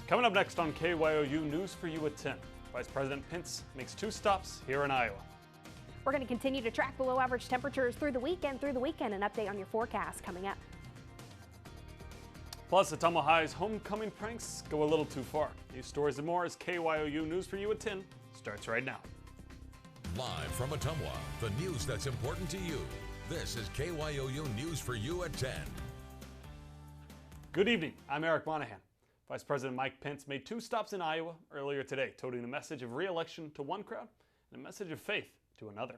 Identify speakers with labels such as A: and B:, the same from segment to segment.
A: Coming up next on KYOU News for You at 10, Vice President Pence makes 2 stops here in Iowa.
B: We're going to continue to track below average temperatures through the weekend. An update on your forecast coming up.
A: Plus, Ottumwa High's homecoming pranks go a little too far. These stories and more as KYOU News for You at 10 starts right now.
C: Live from Ottumwa, the news that's important to you. This is KYOU News for You at 10.
A: Good evening. I'm Eric Monaghan. Vice President Mike Pence made 2 stops in Iowa earlier today, toting a message of re-election to one crowd and a message of faith to another.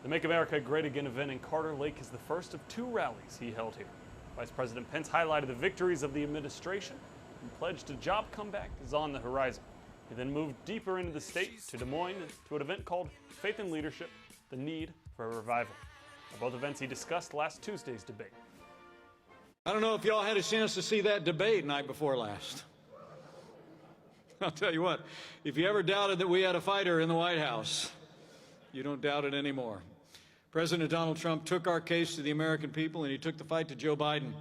A: The Make America Great Again event in Carter Lake is the first of 2 rallies he held here. Vice President Pence highlighted the victories of the administration and pledged a job comeback is on the horizon. He then moved deeper into the state to Des Moines to an event called Faith and Leadership, the Need for a Revival. At both events he discussed last Tuesday's debate.
D: I don't know if y'all had a chance to see that debate night before last. I'll tell you what, if you ever doubted that we had a fighter in the White House, you don't doubt it anymore. President Donald Trump took our case to the American people, and he took the fight to Joe Biden.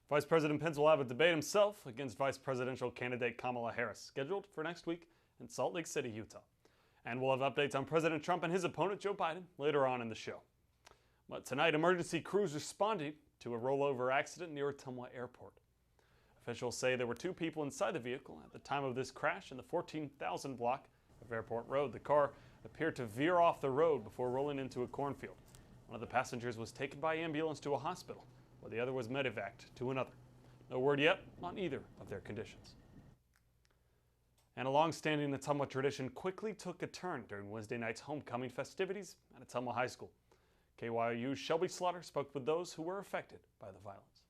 A: Vice President Pence will have a debate himself against Vice Presidential candidate Kamala Harris, scheduled for next week in Salt Lake City, Utah. And we'll have updates on President Trump and his opponent, Joe Biden, later on in the show. But tonight, emergency crews responded to a rollover accident near Ottumwa Airport. Officials say there were 2 people inside the vehicle at the time of this crash in the 14,000 block of Airport Road. The car appeared to veer off the road before rolling into a cornfield. One of the passengers was taken by ambulance to a hospital, while the other was medevaced to another. No word yet on either of their conditions. And a long-standing Ottumwa tradition quickly took a turn during Wednesday night's homecoming festivities at Ottumwa High School. KYOU's Shelby Slaughter spoke with those who were affected by the violence.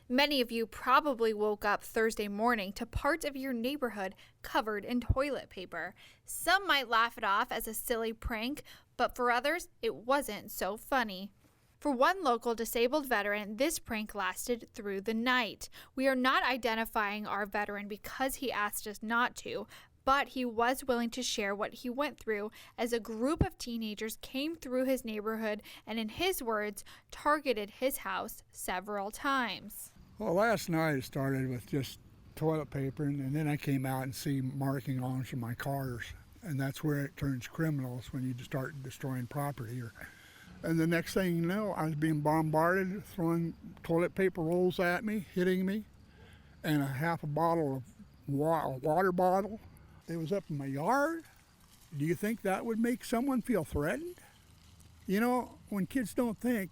E: Many of you probably woke up Thursday morning to parts of your neighborhood covered in toilet paper. Some might laugh it off as a silly prank, but for others, it wasn't so funny. For one local disabled veteran, this prank lasted through the night. We are not identifying our veteran because he asked us not to, but he was willing to share what he went through as a group of teenagers came through his neighborhood and, in his words, targeted his house several times.
F: Well, last night it started with just toilet paper, and then I came out and see marking on some of my cars, and that's where it turns criminals, when you start destroying property. And the next thing you know, I was being bombarded, throwing toilet paper rolls at me, hitting me, and a half a bottle of water bottle. It was up in my yard. Do you think that would make someone feel threatened? You know, when kids don't think,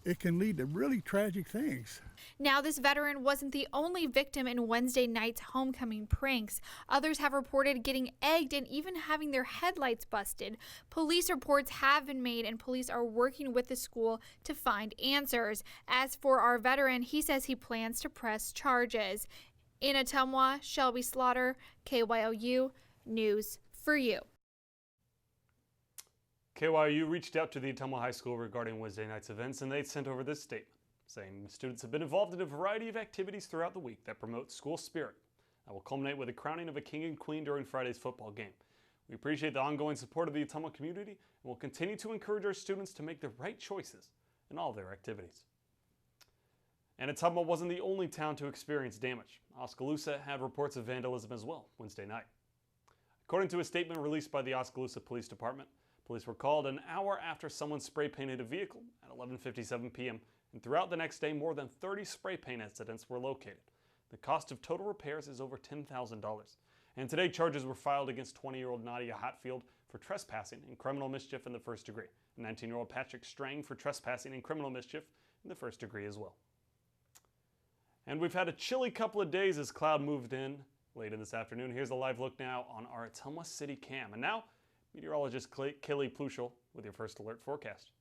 F: it can lead to really tragic things.
E: Now, this veteran wasn't the only victim in Wednesday night's homecoming pranks. Others have reported getting egged and even having their headlights busted. Police reports have been made, and police are working with the school to find answers. As for our veteran, he says he plans to press charges. In Ottumwa, Shelby Slaughter, KYOU News for You.
A: KYOU reached out to the Ottumwa High School regarding Wednesday night's events, and they sent over this statement, saying students have been involved in a variety of activities throughout the week that promote school spirit. That will culminate with the crowning of a king and queen during Friday's football game. We appreciate the ongoing support of the Ottumwa community, and will continue to encourage our students to make the right choices in all of their activities. And Ottumwa wasn't the only town to experience damage. Oskaloosa had reports of vandalism as well Wednesday night. According to a statement released by the Oskaloosa Police Department, police were called an hour after someone spray painted a vehicle at 11:57 p.m. and throughout the next day more than 30 spray paint incidents were located. The cost of total repairs is over $10,000. And today charges were filed against 20-year-old Nadia Hatfield for trespassing and criminal mischief in the first degree, and 19-year-old Patrick Strang for trespassing and criminal mischief in the first degree as well. And we've had a chilly couple of days as cloud moved in late in this afternoon. Here's a live look now on our Ottumwa City cam. And now, meteorologist Kelly Pluschel with your first alert forecast.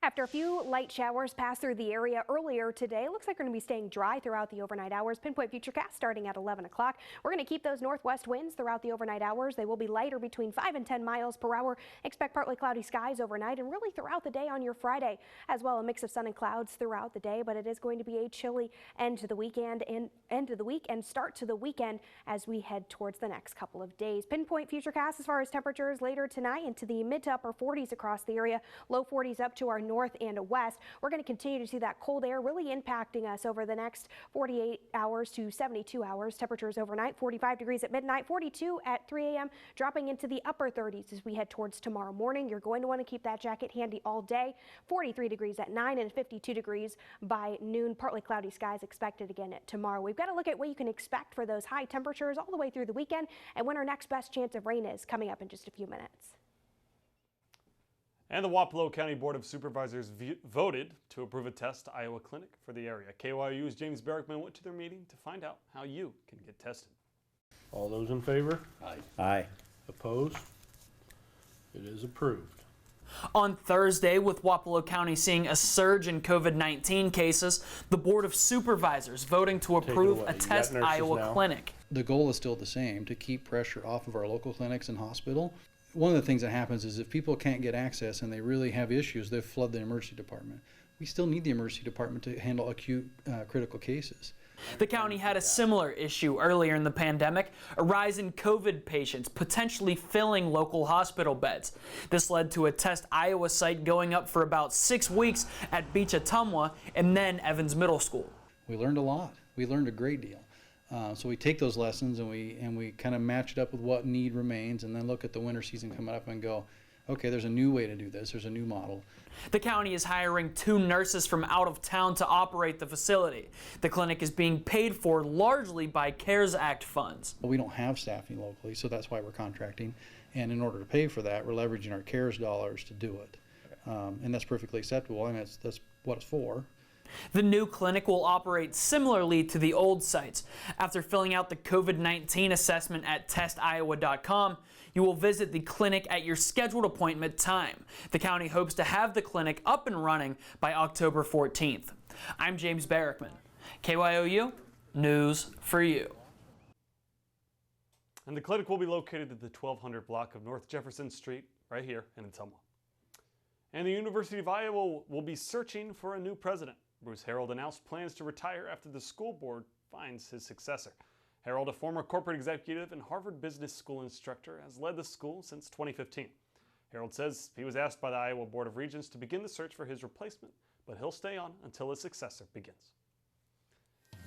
B: After a few light showers passed through the area earlier today, it looks like we're going to be staying dry throughout the overnight hours. Pinpoint Futurecast starting at 11 o'clock. We're going to keep those northwest winds throughout the overnight hours. They will be lighter between 5 and 10 miles per hour. Expect partly cloudy skies overnight and really throughout the day on your Friday as well. A mix of sun and clouds throughout the day, but it is going to be a chilly end to the weekend and start to the weekend as we head towards the next couple of days. Pinpoint Futurecast as far as temperatures later tonight into the mid to upper 40s across the area. Low 40s up to our north and west. We're going to continue to see that cold air really impacting us over the next 48 hours to 72 hours. Temperatures overnight 45 degrees at midnight, 42 at 3 a.m., dropping into the upper 30s as we head towards tomorrow morning. You're going to want to keep that jacket handy all day. 43 degrees at 9 and 52 degrees by noon. Partly cloudy skies expected again at tomorrow. We've got to look at what you can expect for those high temperatures all the way through the weekend and when our next best chance of rain is coming up in just a few minutes.
A: And the Wapello County Board of Supervisors voted to approve a test Iowa clinic for the area. KYOU's James Berrickman went to their meeting to find out how you can get tested.
G: All those in favor?
H: Aye.
G: Aye. Opposed? It is approved.
I: On Thursday, with Wapello County seeing a surge in COVID-19 cases, the Board of Supervisors voting to approve a Test Iowa clinic.
H: The goal is still the same, to keep pressure off of our local clinics and hospital. One of the things that happens is if people can't get access and they really have issues, they flood the emergency department. We still need the emergency department to handle acute critical cases.
I: The county had a similar issue earlier in the pandemic, a rise in COVID patients potentially filling local hospital beds. This led to a Test Iowa site going up for about 6 weeks at Beach Ottumwa and then Evans Middle School.
H: We learned a lot. We learned a great deal. So we take those lessons and we kind of match it up with what need remains, and then look at the winter season coming up and go, okay, there's a new way to do this. There's a new model.
I: The county is hiring 2 nurses from out of town to operate the facility. The clinic is being paid for largely by CARES Act funds.
H: We don't have staffing locally, so that's why we're contracting. And in order to pay for that, we're leveraging our CARES dollars to do it. And that's perfectly acceptable, and that's what it's for.
I: The new clinic will operate similarly to the old sites. After filling out the COVID-19 assessment at testiowa.com, you will visit the clinic at your scheduled appointment time. The county hopes to have the clinic up and running by October 14th. I'm James Berrickman. KYOU News for You.
A: And the clinic will be located at the 1200 block of North Jefferson Street, right here in Ottumwa. And the University of Iowa will be searching for a new president. Bruce Harold announced plans to retire after the school board finds his successor. Harold, a former corporate executive and Harvard Business School instructor, has led the school since 2015. Harold says he was asked by the Iowa Board of Regents to begin the search for his replacement, but he'll stay on until his successor begins.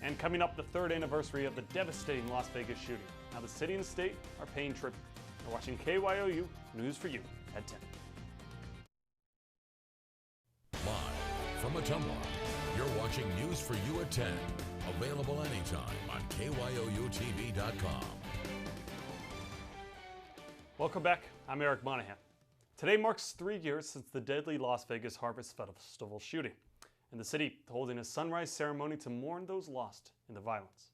A: And coming up, the 3rd anniversary of the devastating Las Vegas shooting. Now the city and state are paying tribute. You're watching KYOU News for You at 10.
C: Live from Ottumwa, you're watching News for You at 10. Available anytime on KYOUtv.com.
A: Welcome back. I'm Eric Monaghan. Today marks 3 years since the deadly Las Vegas Harvest Festival shooting, and the city holding a sunrise ceremony to mourn those lost in the violence.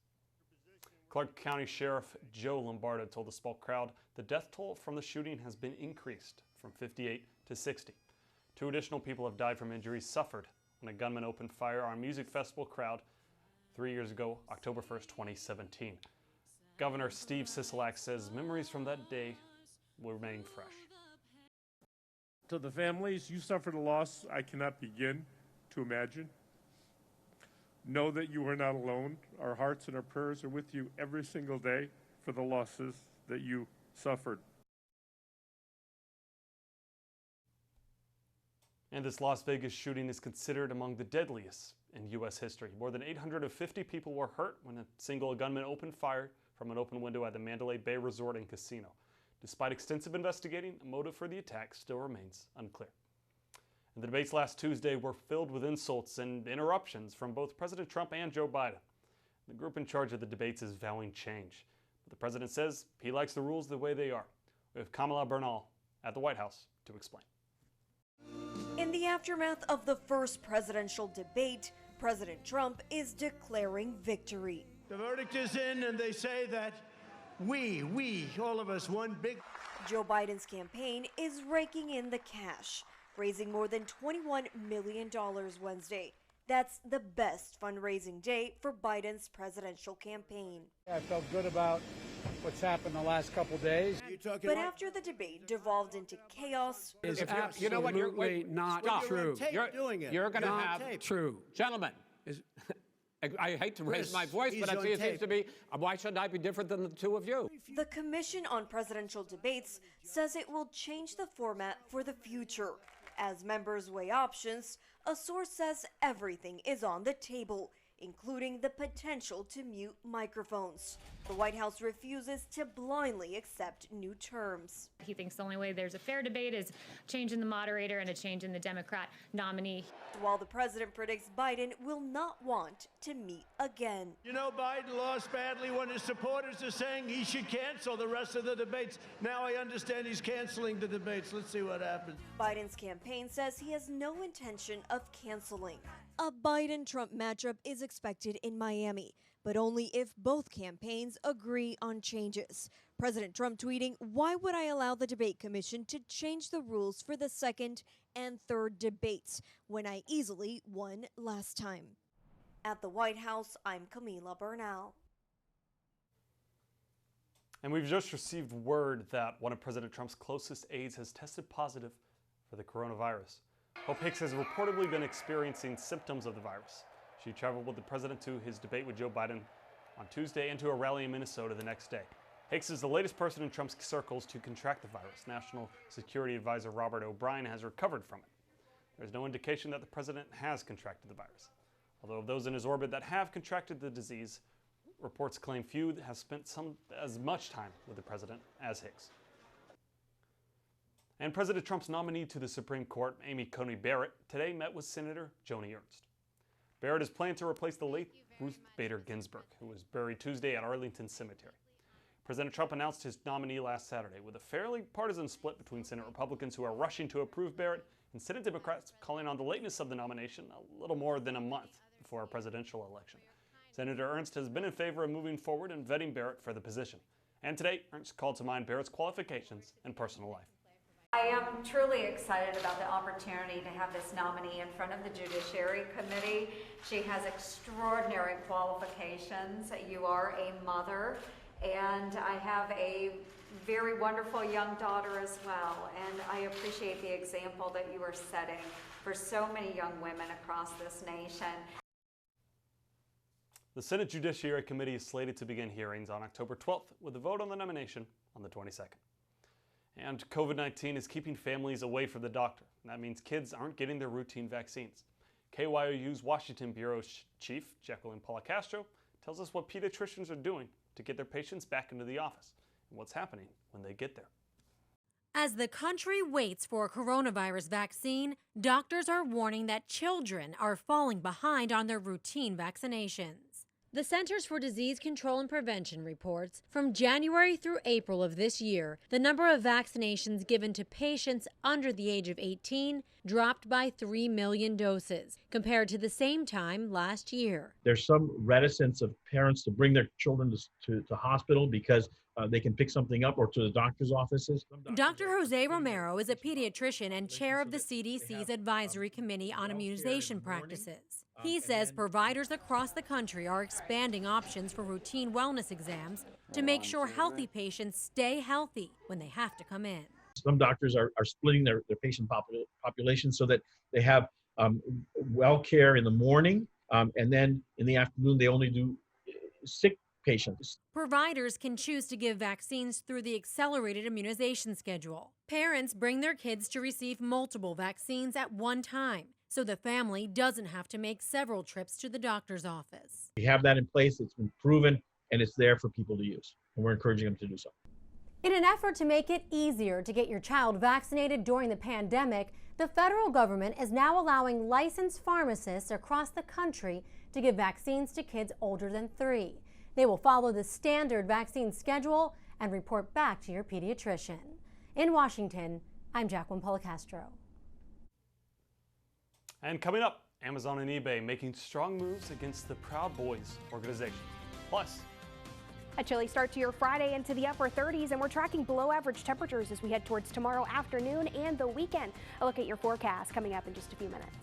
A: Clark County Sheriff Joe Lombardo told the small crowd the death toll from the shooting has been increased from 58 to 60. 2 additional people have died from injuries suffered when a gunman opened fire on a music festival crowd 3 years ago, October 1st, 2017. Governor Steve Sisolak says memories from that day will remain fresh.
J: To the families, you suffered a loss I cannot begin to imagine. Know that you are not alone. Our hearts and our prayers are with you every single day for the losses that you suffered.
A: And this Las Vegas shooting is considered among the deadliest in U.S. history. More than 850 people were hurt when a single gunman opened fire from an open window at the Mandalay Bay Resort and Casino. Despite extensive investigating, a motive for the attack still remains unclear. And the debates last Tuesday were filled with insults and interruptions from both President Trump and Joe Biden. The group in charge of the debates is vowing change. But the president says he likes the rules the way they are. We have Kamala Bernal at the White House to explain.
K: In the aftermath of the first presidential debate, President Trump is declaring victory.
L: The verdict is in, and they say that we, all of us, one big...
K: Joe Biden's campaign is raking in the cash. raising more than $21 million Wednesday. That's the best fundraising day for Biden's presidential campaign.
L: I felt good about what's happened the last couple days.
K: But after the debate devolved into chaos,
L: It's absolutely not true.
M: You're going to have
L: true.
M: Gentlemen, I hate to raise my voice, but I see it seems to be, why should I be different than the two of you?
K: the Commission on Presidential Debates says it will change the format for the future. As members weigh options, a source says everything is on the table, including the potential to mute microphones. The White House refuses to blindly accept new terms.
N: He thinks the only way there's a fair debate is change in the moderator and a change in the Democrat nominee.
K: While the president predicts Biden will not want to meet again.
L: You know, Biden lost badly when his supporters are saying he should cancel the rest of the debates. Now I understand he's canceling the debates. Let's see what happens.
K: Biden's campaign says he has no intention of canceling. A Biden-Trump matchup is expected in Miami, but only if both campaigns agree on changes. President Trump tweeting, "Why would I allow the debate commission to change the rules for the second and third debates when I easily won last time?" At the White House, I'm Camila Bernal.
A: And we've just received word that one of President Trump's closest aides has tested positive for the coronavirus. Hope Hicks has reportedly been experiencing symptoms of the virus. She traveled with the president to his debate with Joe Biden on Tuesday and to a rally in Minnesota the next day. Hicks is the latest person in Trump's circles to contract the virus. National Security Advisor Robert O'Brien has recovered from it. There's no indication that the president has contracted the virus. Although of those in his orbit that have contracted the disease, reports claim few have spent as much time with the president as Hicks. And President Trump's nominee to the Supreme Court, Amy Coney Barrett, today met with Senator Joni Ernst. Barrett is planned to replace the late Ruth Bader Ginsburg, who was buried Tuesday at Arlington Cemetery. President Trump announced his nominee last Saturday, with a fairly partisan split between Senate Republicans who are rushing to approve Barrett and Senate Democrats calling on the lateness of the nomination a little more than a month before a presidential election. Senator Ernst has been in favor of moving forward and vetting Barrett for the position. And today, Ernst called to mind Barrett's qualifications and personal life.
O: I am truly excited about the opportunity to have this nominee in front of the Judiciary Committee. She has extraordinary qualifications. You are a mother, and I have a very wonderful young daughter as well, and I appreciate the example that you are setting for so many young women across this nation.
A: The Senate Judiciary Committee is slated to begin hearings on October 12th with a vote on the nomination on the 22nd. And COVID-19 is keeping families away from the doctor. And that means kids aren't getting their routine vaccines. KYOU's Washington Bureau Chief, Jacqueline Policastro, tells us what pediatricians are doing to get their patients back into the office and what's happening when they get there.
P: As the country waits for a coronavirus vaccine, doctors are warning that children are falling behind on their routine vaccinations. The Centers for Disease Control and Prevention reports from January through April of this year, the number of vaccinations given to patients under the age of 18 dropped by 3 million doses compared to the same time last year.
Q: There's some reticence of parents to bring their children to hospital because they can pick something up, or to the doctor's offices.
P: Dr. Jose Romero is a pediatrician and chair of the CDC's Advisory Committee on Immunization Practices. He says providers across the country are expanding options for routine wellness exams to make sure healthy patients stay healthy when they have to come in.
Q: Some doctors are splitting their patient population so that they have well care in the morning, and then in the afternoon they only do sick patients.
P: Providers can choose to give vaccines through the accelerated immunization schedule. Parents bring their kids to receive multiple vaccines at one time, so the family doesn't have to make several trips to the doctor's office.
Q: We have that in place, it's been proven, and it's there for people to use, and we're encouraging them to do so.
P: In an effort to make it easier to get your child vaccinated during the pandemic, the federal government is now allowing licensed pharmacists across the country to give vaccines to kids older than 3. They will follow the standard vaccine schedule and report back to your pediatrician. In Washington, I'm Jacqueline Policastro.
A: And coming up, Amazon and eBay making strong moves against the Proud Boys organization. Plus,
B: A chilly start to your Friday into the upper 30s, and we're tracking below average temperatures as we head towards tomorrow afternoon and the weekend. A look at your forecast coming up in just a few minutes.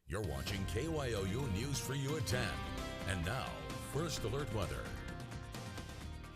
C: You're watching KYOU News for You at 10. And now, First Alert Weather.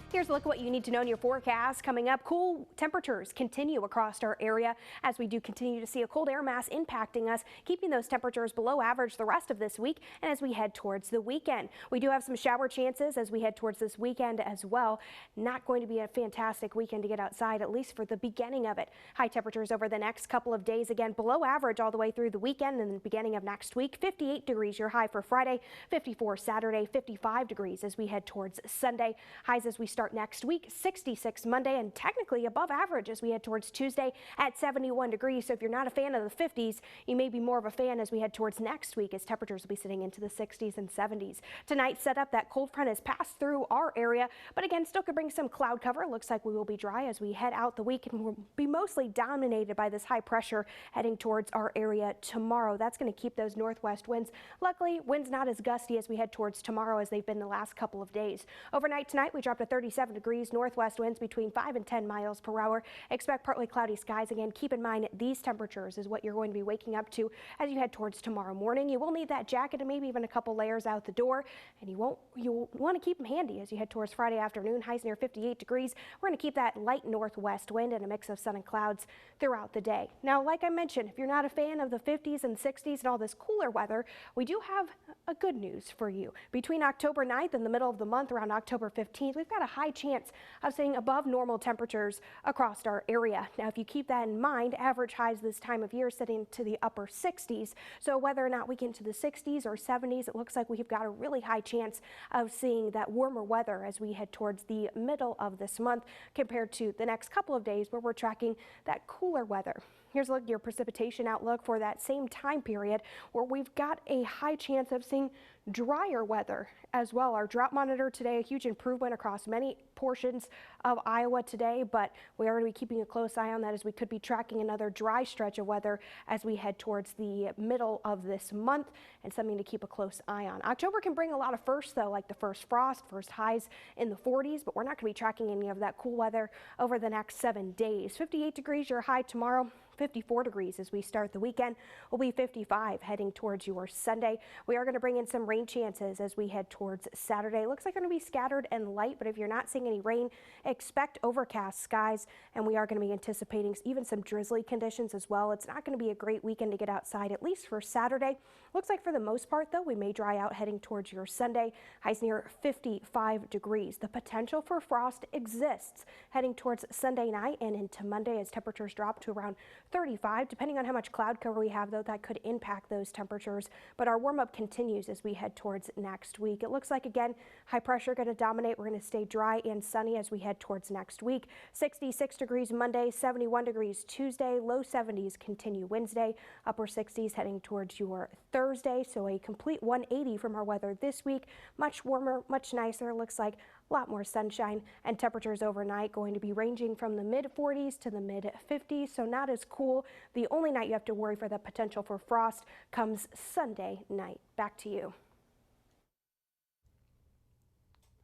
B: Here's a look at what you need to know in your forecast. Coming up, cool temperatures continue across our area as we do continue to see a cold air mass impacting us, keeping those temperatures below average the rest of this week and as we head towards the weekend. We do have some shower chances as we head towards this weekend as well. Not going to be a fantastic weekend to get outside, at least for the beginning of it. High temperatures over the next couple of days, again below average all the way through the weekend and the beginning of next week. 58 degrees your high for Friday, 54 Saturday, 55 degrees as we head towards Sunday. Highs as we start next week, 66 Monday, and technically above average as we head towards Tuesday at 71 degrees. So if you're not a fan of the 50s, you may be more of a fan as we head towards next week, as temperatures will be sitting into the 60s and 70s. Tonight's setup, that cold front has passed through our area, but again, still could bring some cloud cover. It looks like we will be dry as we head out the week, and we'll be mostly dominated by this high pressure heading towards our area tomorrow. That's going to keep those northwest winds. Luckily, winds not as gusty as we head towards tomorrow as they've been the last couple of days. Overnight tonight, we dropped to 37 degrees, northwest winds between 5 and 10 miles per hour. Expect partly cloudy skies. Again, keep in mind these temperatures is what you're going to be waking up to as you head towards tomorrow morning. You will need that jacket and maybe even a couple layers out the door, and you'll want to keep them handy as you head towards Friday afternoon. Highs near 58 degrees. We're going to keep that light northwest wind and a mix of sun and clouds throughout the day. Now, like I mentioned, if you're not a fan of the 50s and 60s and all this cooler weather, we do have a good news for you. Between October 9th and the middle of the month, around October 15th, we've got a high chance of seeing above normal temperatures across our area. Now, if you keep that in mind, average highs this time of year sitting to the upper 60s. So whether or not we get into the 60s or 70s, it looks like we've got a really high chance of seeing that warmer weather as we head towards the middle of this month compared to the next couple of days where we're tracking that cooler weather. Here's a look at your precipitation outlook for that same time period where we've got a high chance of seeing drier weather as well. Our drought monitor today, a huge improvement across many portions of Iowa today, but we are going to be keeping a close eye on that as we could be tracking another dry stretch of weather as we head towards the middle of this month, and something to keep a close eye on. October can bring a lot of firsts though, like the first frost, first highs in the 40s, but we're not going to be tracking any of that cool weather over the next 7 days. 58 degrees your high tomorrow. 54 degrees as we start the weekend. Will be 55 heading towards your Sunday. We are going to bring in some rain chances as we head towards Saturday. Looks like they're going to be scattered and light, but if you're not seeing any rain, expect overcast skies, and we are going to be anticipating even some drizzly conditions as well. It's not going to be a great weekend to get outside, at least for Saturday. Looks like for the most part though, we may dry out heading towards your Sunday. Highs near 55 degrees. The potential for frost exists heading towards Sunday night and into Monday as temperatures drop to around 35. Depending on how much cloud cover we have though, that could impact those temperatures, but our warm up continues as we head towards next week. It looks like again high pressure going to dominate. We're going to stay dry and sunny as we head towards next week. 66 degrees Monday, 71 degrees Tuesday, low 70s continue Wednesday, upper 60s heading towards your Thursday. So a complete 180 from our weather this week. Much warmer, much nicer. Looks like a lot more sunshine, and temperatures overnight going to be ranging from the mid 40s to the mid 50s, so not as cool. The only night you have to worry for the potential for frost comes Sunday night. Back to you.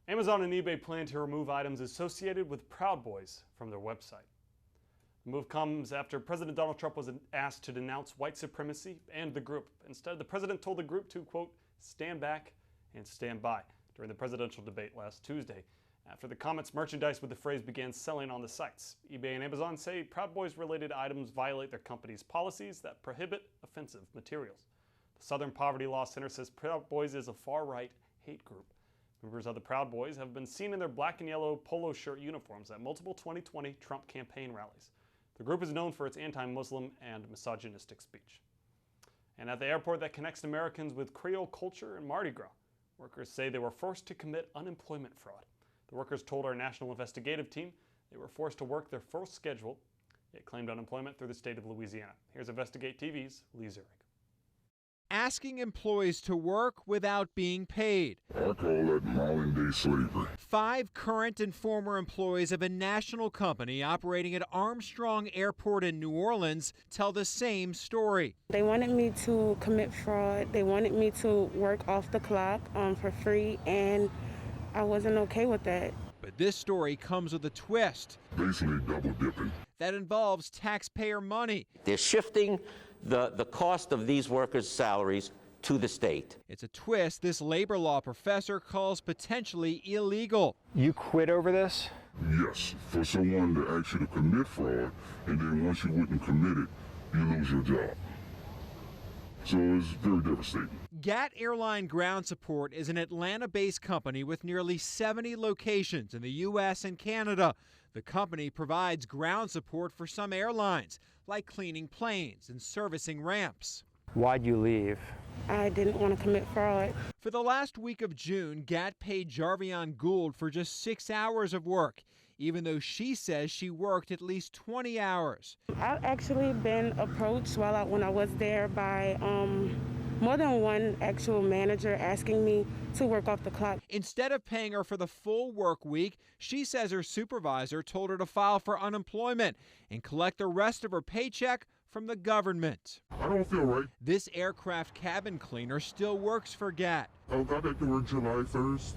A: Amazon and eBay plan to remove items associated with Proud Boys from their website. The move comes after President Donald Trump was asked to denounce white supremacy and the group. Instead, the president told the group to, quote, stand back and stand by during the presidential debate last Tuesday. After the comments, merchandise with the phrase began selling on the sites. eBay and Amazon say Proud Boys related items violate their company's policies that prohibit offensive materials. The Southern Poverty Law Center says Proud Boys is a far-right hate group. Members of the Proud Boys have been seen in their black and yellow polo shirt uniforms at multiple 2020 Trump campaign rallies. The group is known for its anti-Muslim and misogynistic speech. And at the airport that connects Americans with Creole culture and Mardi Gras, workers say they were forced to commit unemployment fraud. The workers told our national investigative team they were forced to work their full schedule, yet claimed unemployment through the state of Louisiana. Here's Investigate TV's Lee Zurich.
R: Asking employees to work without being paid.
S: I call that modern-day slavery.
R: 5 current and former employees of a national company operating at Armstrong Airport in New Orleans tell the same story.
T: They wanted me to commit fraud. They wanted me to work off the clock for free, and I wasn't okay with that.
R: But this story comes with a twist.
S: Basically double dipping.
R: That involves taxpayer money.
U: They're shifting the cost of these workers' salaries to the state.
R: It's a twist this labor law professor calls potentially illegal.
V: You quit over this?
S: Yes, for someone to ask you to commit fraud, and then once you wouldn't commit it, you lose your job. So it's very devastating.
R: GAT Airline Ground Support is an Atlanta-based company with nearly 70 locations in the U.S. and Canada. The company provides ground support for some airlines, like cleaning planes and servicing ramps.
V: Why'd you leave?
T: I didn't want to commit fraud.
R: For the last week of June, GAT paid Jarvion Gould for just 6 hours of work, even though she says she worked at least 20 hours.
T: I've actually been approached when I was there by more than one actual manager asking me to work off the clock.
R: Instead of paying her for the full work week, she says her supervisor told her to file for unemployment and collect the rest of her paycheck from the government.
S: I don't feel right.
R: This aircraft cabin cleaner still works for GAT.
S: I got back to work July 1st,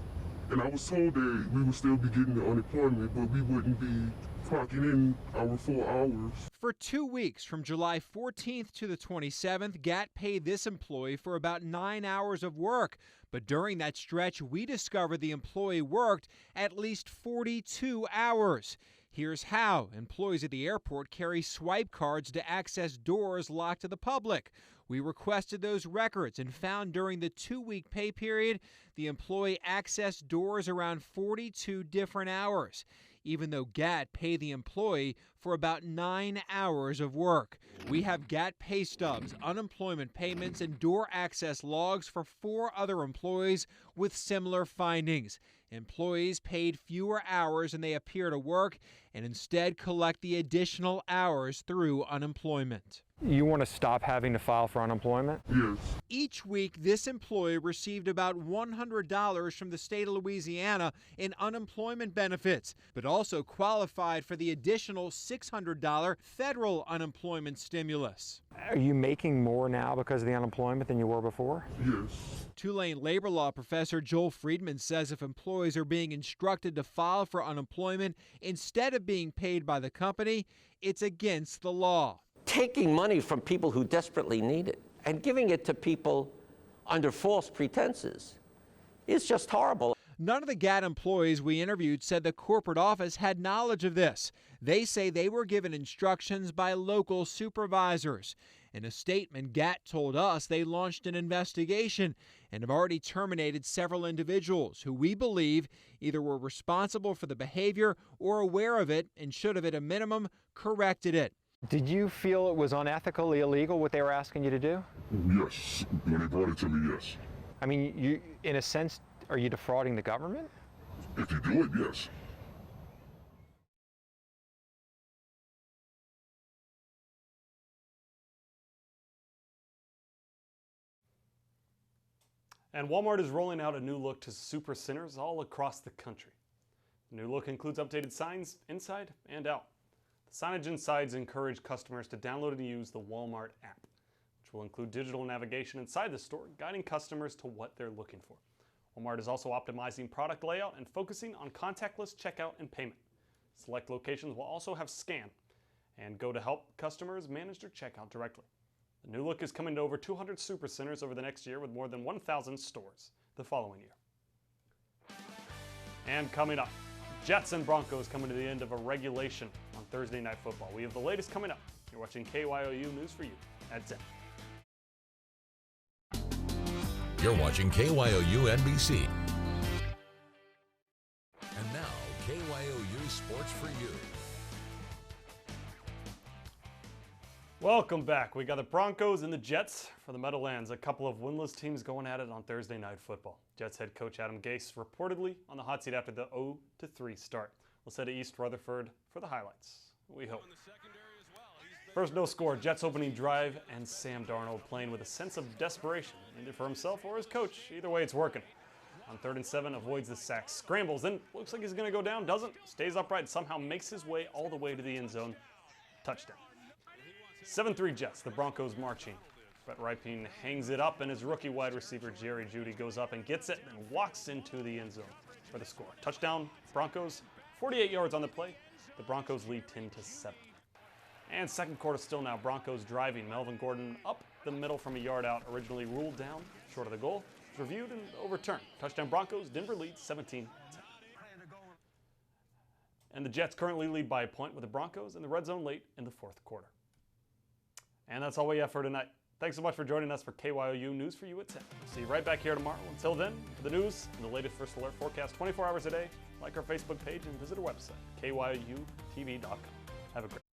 S: and I was told that we would still be getting the unemployment, but we wouldn't be clocking in our full hours.
R: For 2 weeks, from July 14th to the 27th, GAT paid this employee for about 9 hours of work. But during that stretch, we discovered the employee worked at least 42 hours. Here's how. Employees at the airport carry swipe cards to access doors locked to the public. We requested those records and found during the 2-week pay period, the employee accessed doors around 42 different hours, even though GAT paid the employee for about 9 hours of work. We have GAT pay stubs, unemployment payments, and door access logs for 4 other employees with similar findings. Employees paid fewer hours than they appear to work and instead collect the additional hours through unemployment.
V: You want to stop having to file for unemployment?
S: Yes.
R: Each week, this employee received about $100 from the state of Louisiana in unemployment benefits, but also qualified for the additional $600 federal unemployment stimulus.
V: Are you making more now because of the unemployment than you were before?
S: Yes.
R: Tulane labor law professor Joel Friedman says if employees are being instructed to file for unemployment instead of being paid by the company, it's against the law.
U: Taking money from people who desperately need it and giving it to people under false pretenses is just horrible.
R: None of the GAT employees we interviewed said the corporate office had knowledge of this. They say they were given instructions by local supervisors. In a statement, GAT told us they launched an investigation and have already terminated several individuals who we believe either were responsible for the behavior or aware of it and should have at a minimum corrected it.
V: Did you feel it was unethical, illegal, what they were asking you to do?
S: Yes. When they brought it to me, yes.
V: I mean, you, in a sense, are you defrauding the government?
S: If you do it, yes.
A: And Walmart is rolling out a new look to super centers all across the country. The new look includes updated signs inside and out. The signage inside encourage customers to download and use the Walmart app, which will include digital navigation inside the store, guiding customers to what they're looking for. Walmart is also optimizing product layout and focusing on contactless checkout and payment. Select locations will also have scan and go to help customers manage their checkout directly. The new look is coming to over 200 supercenters over the next year with more than 1,000 stores the following year. And coming up, Jets and Broncos coming to the end of a regulation on Thursday Night Football. We have the latest coming up. You're watching KYOU News for You at 10.
C: You're watching KYOU NBC. And now, KYOU Sports for You.
A: Welcome back. We got the Broncos and the Jets for the Meadowlands. A couple of winless teams going at it on Thursday Night Football. Jets head coach Adam Gase reportedly on the hot seat after the 0-3 start. Let's head to East Rutherford for the highlights. We hope. First, no score. Jets opening drive and Sam Darnold playing with a sense of desperation, either for himself or his coach. Either way, it's working. On 3rd and 7, avoids the sack, scrambles, then looks like he's going to go down, doesn't, stays upright, somehow makes his way all the way to the end zone. Touchdown. 7-3 Jets, the Broncos marching. Brett Ripien hangs it up, and his rookie wide receiver Jerry Jeudy goes up and gets it and walks into the end zone. for the score. Touchdown, Broncos, 48 yards on the play. The Broncos lead 10-7. And second quarter still now. Broncos driving. Melvin Gordon up the middle from a yard out. Originally ruled down short of the goal. Was reviewed and overturned. Touchdown Broncos. Denver leads 17-10. And the Jets currently lead by a point with the Broncos in the red zone late in the fourth quarter. And that's all we have for tonight. Thanks so much for joining us for KYOU News for You at 10. We'll see you right back here tomorrow. Until then, for the news and the latest first alert forecast 24 hours a day, like our Facebook page and visit our website, KYOUTV.com. Have a great